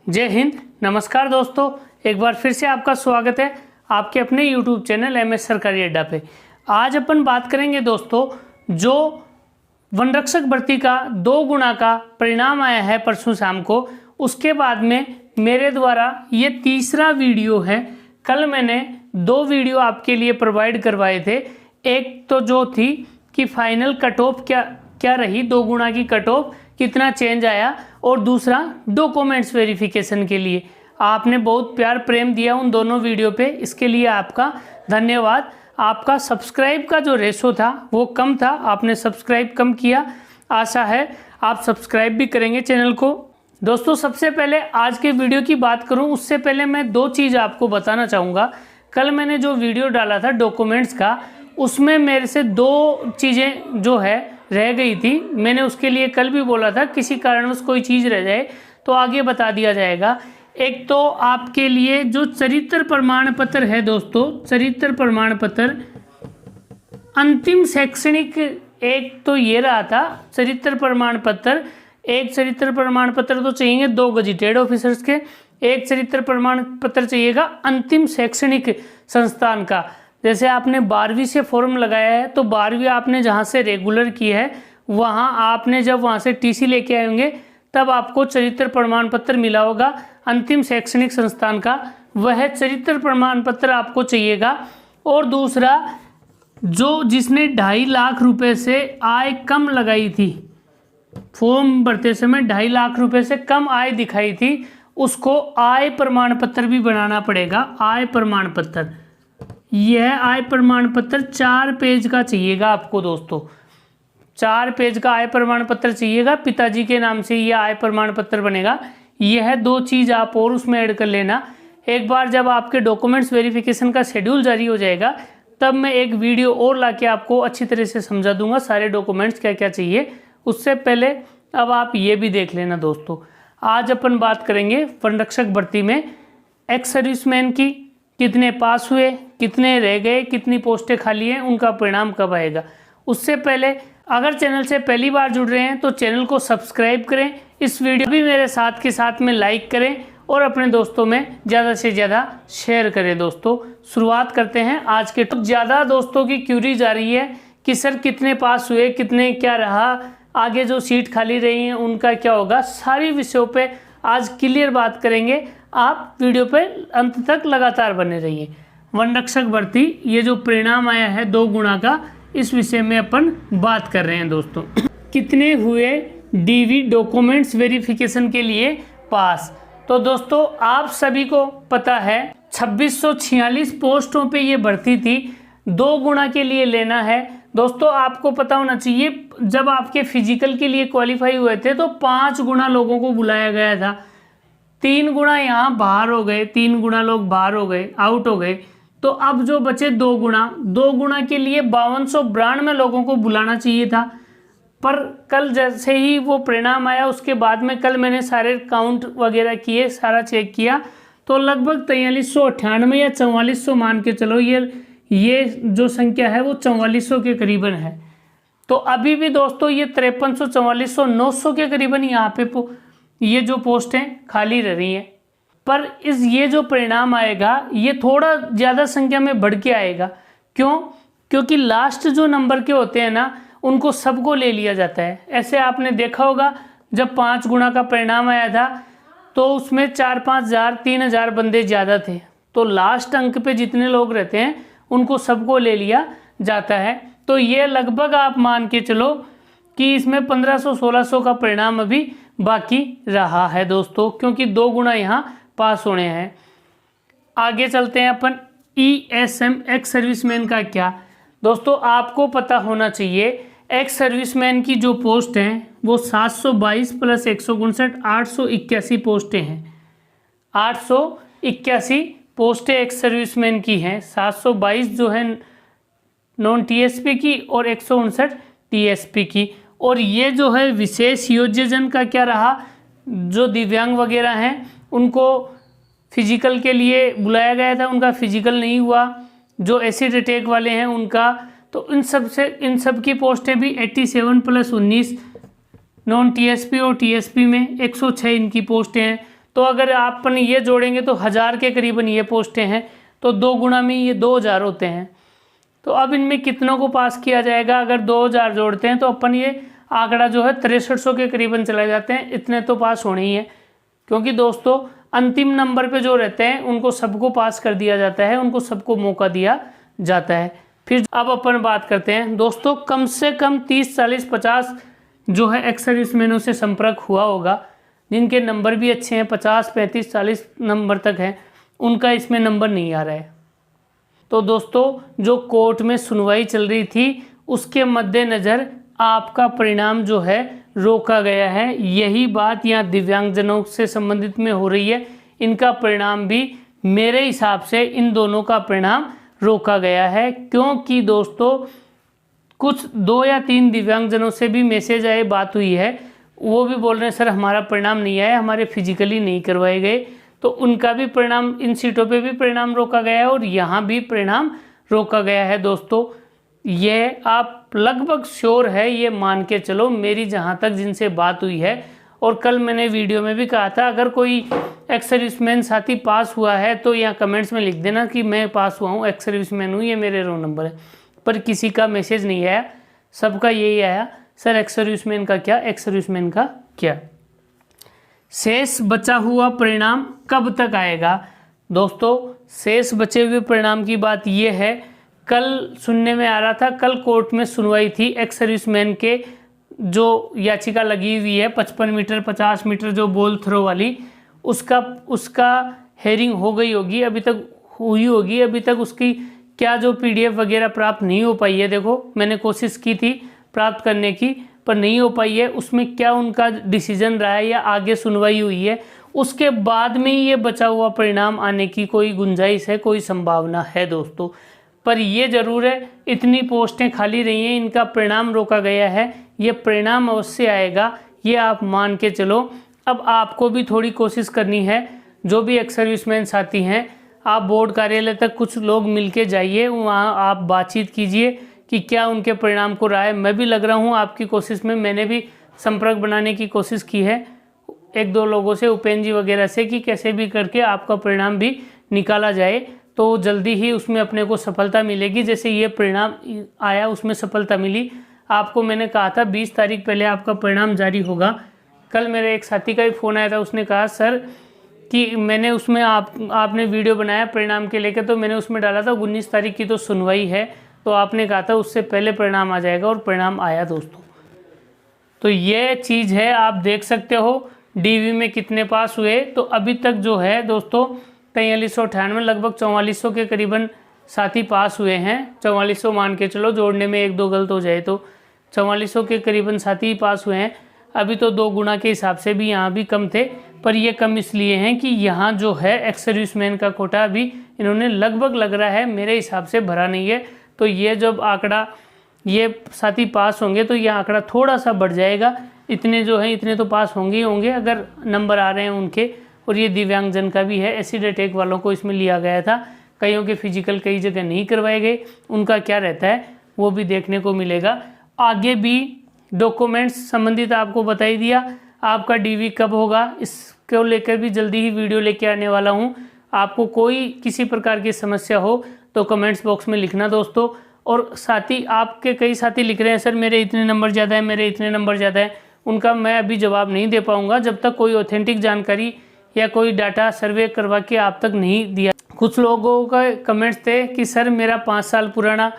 जय हिंद। नमस्कार दोस्तों, एक बार फिर से आपका स्वागत है आपके अपने YouTube चैनल MS सरकारी अड्डा पे। आज अपन बात करेंगे दोस्तों, जो वन रक्षक भर्ती का 2 गुना का परिणाम आया है परसों शाम को, उसके बाद में मेरे द्वारा ये तीसरा वीडियो है। कल मैंने 2 वीडियो आपके लिए प्रोवाइड करवाए थे। एक तो जो थी कि फाइनल कट ऑफ क्या रही, 2 गुना की कट ऑफ कितना चेंज आया, और दूसरा डॉक्यूमेंट्स वेरिफिकेशन के लिए। आपने बहुत प्यार प्रेम दिया उन दोनों वीडियो पे, इसके लिए आपका धन्यवाद। आपका सब्सक्राइब का जो रेशो था वो कम था, आपने सब्सक्राइब कम किया। आशा है आप सब्सक्राइब भी करेंगे चैनल को। दोस्तों, सबसे पहले आज के वीडियो की बात करूं उससे पहले मैं 2 चीज़ आपको बताना चाहूँगा। कल मैंने जो वीडियो डाला था डॉक्यूमेंट्स का, उसमें मेरे से 2 चीज़ें जो है रह गई थी। मैंने उसके लिए कल भी बोला था किसी कारणवश कोई चीज़ रह जाए तो आगे बता दिया जाएगा। एक तो आपके लिए जो चरित्र प्रमाण पत्र है दोस्तों, चरित्र प्रमाण पत्र अंतिम शैक्षणिक, एक तो ये रहा था चरित्र प्रमाण पत्र। एक चरित्र प्रमाण पत्र तो चाहिए 2 गजेटेड ऑफिसर्स के, एक चरित्र प्रमाण पत्र चाहिएगा अंतिम शैक्षणिक संस्थान का। जैसे आपने 12वीं से फॉर्म लगाया है तो 12वीं आपने जहाँ से रेगुलर की है, वहाँ आपने जब वहाँ से टीसी लेके आए होंगे तब आपको चरित्र प्रमाण पत्र मिला होगा अंतिम शैक्षणिक संस्थान का, वह चरित्र प्रमाण पत्र आपको चाहिएगा। और दूसरा, जो जिसने 2.5 लाख रुपए से आय कम लगाई थी, फॉर्म भरते समय 2.5 लाख रुपए से कम आय दिखाई थी, उसको आय प्रमाण पत्र भी बनाना पड़ेगा। आय प्रमाण पत्र, यह आय प्रमाण पत्र 4 पेज का चाहिएगा आपको दोस्तों। 4 पेज का आय प्रमाण पत्र चाहिएगा, पिताजी के नाम से यह आय प्रमाण पत्र बनेगा। यह 2 चीज़ आप और उसमें ऐड कर लेना। एक बार जब आपके डॉक्यूमेंट्स वेरिफिकेशन का शेड्यूल जारी हो जाएगा तब मैं एक वीडियो और लाके आपको अच्छी तरह से समझा दूंगा सारे डॉक्यूमेंट्स क्या क्या चाहिए। उससे पहले अब आप ये भी देख लेना दोस्तों, आज अपन बात करेंगे वन रक्षक भर्ती में एक्स सर्विसमैन की कितने पास हुए, कितने रह गए, कितनी पोस्टें खाली हैं, उनका परिणाम कब आएगा। उससे पहले अगर चैनल से पहली बार जुड़ रहे हैं तो चैनल को सब्सक्राइब करें, इस वीडियो भी मेरे साथ के साथ में लाइक करें और अपने दोस्तों में ज़्यादा से ज़्यादा शेयर करें। दोस्तों, शुरुआत करते हैं आज के। तो ज़्यादा दोस्तों की क्यूरी जा रही है कि सर कितने पास हुए, कितने क्या रहा, आगे जो सीट खाली रही हैं उनका क्या होगा। सारी विषयों पे आज क्लियर बात करेंगे। आप वीडियो पे अंत तक लगातार बने रहिए। वन रक्षक भर्ती ये जो परिणाम आया है 2 गुना का, इस विषय में अपन बात कर रहे हैं दोस्तों। कितने हुए डीवी डॉक्यूमेंट्स वेरिफिकेशन के लिए पास। तो दोस्तों, आप सभी को पता है 2646 पोस्टों पे ये भर्ती थी। 2 गुना के लिए लेना है दोस्तों। आपको पता होना चाहिए जब आपके फिजिकल के लिए क्वालिफाई हुए थे तो 5 गुना लोगों को बुलाया गया था। 3 गुना यहाँ बाहर हो गए, 3 गुना लोग बाहर हो गए, आउट हो गए। तो अब जो बचे 2 गुना के लिए 5292 लोगों को बुलाना चाहिए था। पर कल जैसे ही वो परिणाम आया उसके बाद में कल मैंने सारे काउंट वगैरह किए, सारा चेक किया, तो लगभग 4398 या 4400 मान के चलो, ये जो संख्या है वो 4400 के करीबन है। तो अभी भी दोस्तों ये 5300, 4400, 900 के करीबन यहाँ पे ये जो पोस्टें खाली रह रही हैं। पर ये जो परिणाम आएगा ये थोड़ा ज़्यादा संख्या में बढ़ के आएगा। क्यों? क्योंकि लास्ट जो नंबर के होते हैं ना, उनको सबको ले लिया जाता है। ऐसे आपने देखा होगा जब 5 गुना का परिणाम आया था तो उसमें 4-5 हज़ार, 3,000 बंदे ज़्यादा थे। तो लास्ट अंक पे जितने लोग रहते हैं उनको सबको ले लिया जाता है। तो ये लगभग आप मान के चलो कि इसमें 1500-1600 का परिणाम अभी बाकी रहा है दोस्तों, क्योंकि 2 गुना यहाँ पास होने हैं। आगे चलते हैं अपन। ESM एक्स सर्विसमैन का क्या दोस्तों, आपको पता होना चाहिए। एक्स सर्विसमैन की जो पोस्ट हैं वो 722 + 159 881 पोस्टें हैं। 881 पोस्टें एक्स सर्विसमैन की हैं। 722 जो है नॉन TSP की और 159 TSP की। और ये जो है विशेष योग्यजन का क्या रहा, जो दिव्यांग वगैरह हैं उनको फिजिकल के लिए बुलाया गया था, उनका फिजिकल नहीं हुआ। जो एसिड अटैक वाले हैं उनका, तो इन सब की पोस्टें भी 87 + 19 नॉन TSP और TSP में 106 इनकी पोस्टें हैं। तो अगर अपन ये जोड़ेंगे तो 1000 के करीबन ये पोस्टें हैं, तो 2 गुना में ये 2000 होते हैं। तो अब इनमें कितनों को पास किया जाएगा? अगर 2000 जोड़ते हैं तो अपन ये आंकड़ा जो है 6300 के करीबन चले जाते हैं, इतने तो पास होने ही है। क्योंकि दोस्तों अंतिम नंबर पे जो रहते हैं उनको सबको पास कर दिया जाता है, उनको सबको मौका दिया जाता है। फिर अब अपन बात करते हैं दोस्तों, कम से कम 30, 40, 50 जो है एक्स सर्विसमैनों से संपर्क हुआ होगा, जिनके नंबर भी अच्छे हैं, 50, 35, 40 नंबर तक हैं, उनका इसमें नंबर नहीं आ रहा है। तो दोस्तों जो कोर्ट में सुनवाई चल रही थी उसके मद्देनज़र आपका परिणाम जो है रोका गया है। यही बात यहाँ दिव्यांगजनों से संबंधित में हो रही है। इनका परिणाम भी मेरे हिसाब से इन दोनों का परिणाम रोका गया है, क्योंकि दोस्तों कुछ 2 या 3 दिव्यांगजनों से भी मैसेज आए, बात हुई है, वो भी बोल रहे हैं सर हमारा परिणाम नहीं आया, हमारे फिजिकली नहीं करवाए गए। तो उनका भी परिणाम, इन सीटों पे भी परिणाम रोका गया है और यहाँ भी परिणाम रोका गया है। दोस्तों ये आप लगभग श्योर है, ये मान के चलो, मेरी जहाँ तक जिनसे बात हुई है। और कल मैंने वीडियो में भी कहा था, अगर कोई एक्स सर्विसमैन साथी पास हुआ है तो यहाँ कमेंट्स में लिख देना कि मैं पास हुआ हूँ, एक्स सर्विसमैन हूँ, ये मेरे रोल नंबर है। पर किसी का मैसेज नहीं आया, सबका यही आया सर एक्स सर्विसमैन का क्या, एक्स सर्विसमैन का क्या। शेष बचा हुआ परिणाम कब तक आएगा? दोस्तों शेष बचे हुए परिणाम की बात ये है, कल सुनने में आ रहा था, कल कोर्ट में सुनवाई थी एक्स सर्विसमैन के जो याचिका लगी हुई है 55 मीटर 50 मीटर जो बॉल थ्रो वाली, उसका हेयरिंग हो गई होगी, अभी तक हुई होगी, अभी तक उसकी क्या जो PDF वगैरह प्राप्त नहीं हो पाई है। देखो मैंने कोशिश की थी प्राप्त करने की, पर नहीं हो पाई है। उसमें क्या उनका डिसीजन रहा है या आगे सुनवाई हुई है, उसके बाद में ये बचा हुआ परिणाम आने की कोई गुंजाइश है, कोई संभावना है दोस्तों। पर ये ज़रूर है, इतनी पोस्टें खाली रही हैं, इनका परिणाम रोका गया है, ये परिणाम अवश्य आएगा, ये आप मान के चलो। अब आपको भी थोड़ी कोशिश करनी है, जो भी एक्स सर्विसमैन साथी हैं, आप बोर्ड कार्यालय तक कुछ लोग मिलके जाइए, वहाँ आप बातचीत कीजिए कि क्या उनके परिणाम को राय। मैं भी लग रहा हूँ आपकी कोशिश में, मैंने भी संपर्क बनाने की कोशिश की है 1-2 लोगों से, उपेंद्र जी वगैरह से, कि कैसे भी करके आपका परिणाम भी निकाला जाए, तो जल्दी ही उसमें अपने को सफलता मिलेगी। जैसे ये परिणाम आया उसमें सफलता मिली, आपको मैंने कहा था 20 तारीख पहले आपका परिणाम जारी होगा। कल मेरे एक साथी का भी फ़ोन आया था, उसने कहा सर कि मैंने उसमें आपने वीडियो बनाया परिणाम के लेकर, तो मैंने उसमें डाला था 19 तारीख की तो सुनवाई है, तो आपने कहा था उससे पहले परिणाम आ जाएगा, और परिणाम आया दोस्तों। तो ये चीज़ है, आप देख सकते हो DV में कितने पास हुए। तो अभी तक जो है दोस्तों 4398 लगभग 4400 के करीबन साथी पास हुए हैं। 4400 मान के चलो, जोड़ने में 1-2 गलत हो जाए तो 4400 के करीबन साथी पास हुए हैं। अभी तो 2 गुना के हिसाब से भी यहाँ भी कम थे, पर ये कम इसलिए हैं कि यहाँ जो है एक्स सर्विसमैन का कोटा भी इन्होंने लगभग लग रहा है मेरे हिसाब से भरा नहीं है। तो ये जब आंकड़ा ये साथी पास होंगे तो ये आंकड़ा थोड़ा सा बढ़ जाएगा। इतने जो हैं इतने तो पास होंगे ही होंगे अगर नंबर आ रहे हैं उनके। और ये दिव्यांगजन का भी है, एसिड अटैक वालों को इसमें लिया गया था, कईयों के फिजिकल कई जगह नहीं करवाए गए, उनका क्या रहता है वो भी देखने को मिलेगा। आगे भी डॉक्यूमेंट्स संबंधित आपको बता ही दिया। आपका DV कब होगा इसको लेकर भी जल्दी ही वीडियो लेके आने वाला हूँ। आपको कोई किसी प्रकार की समस्या हो तो कमेंट्स बॉक्स में लिखना दोस्तों। और साथी आपके कई साथी लिख रहे हैं सर मेरे इतने नंबर ज़्यादा है, मेरे इतने नंबर ज़्यादा है, उनका मैं अभी जवाब नहीं दे पाऊँगा जब तक कोई ऑथेंटिक जानकारी या कोई डाटा सर्वे करवा के आप तक नहीं दिया। कुछ लोगों का कमेंट्स थे कि सर मेरा 5 साल पुराना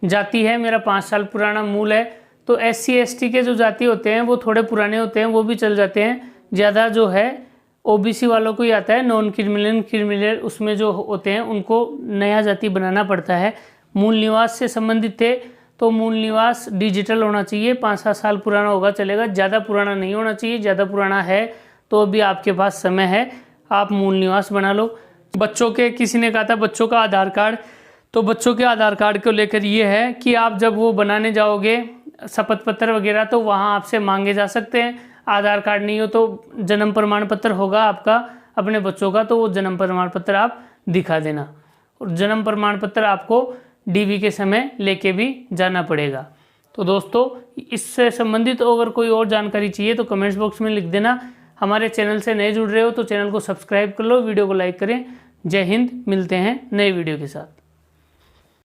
जाति है, मेरा 5 साल पुराना मूल है। तो SC ST के जो जाति होते हैं वो थोड़े पुराने होते हैं, वो भी चल जाते हैं। ज़्यादा जो है OBC वालों को ही आता है, नॉन क्रिमिनल उसमें जो होते हैं उनको नया जाति बनाना पड़ता है। मूल निवास से संबंधित थे तो मूल निवास डिजिटल होना चाहिए, 5-7 साल पुराना होगा चलेगा, ज़्यादा पुराना नहीं होना चाहिए। ज़्यादा पुराना है तो अभी आपके पास समय है, आप मूल निवास बना लो। बच्चों के किसी ने कहा था बच्चों का आधार कार्ड, तो बच्चों के आधार कार्ड को लेकर ये है कि आप जब वो बनाने जाओगे शपथ पत्र वगैरह तो वहाँ आपसे मांगे जा सकते हैं। आधार कार्ड नहीं हो तो जन्म प्रमाण पत्र होगा आपका अपने बच्चों का, तो वो जन्म प्रमाण पत्र आप दिखा देना। और जन्म प्रमाण पत्र आपको DV के समय लेके भी जाना पड़ेगा। तो दोस्तों इससे संबंधित अगर कोई और जानकारी चाहिए तो कमेंट्स बॉक्स में लिख देना। हमारे चैनल से नए जुड़ रहे हो तो चैनल को सब्सक्राइब कर लो, वीडियो को लाइक करें। जय हिंद, मिलते हैं नए वीडियो के साथ।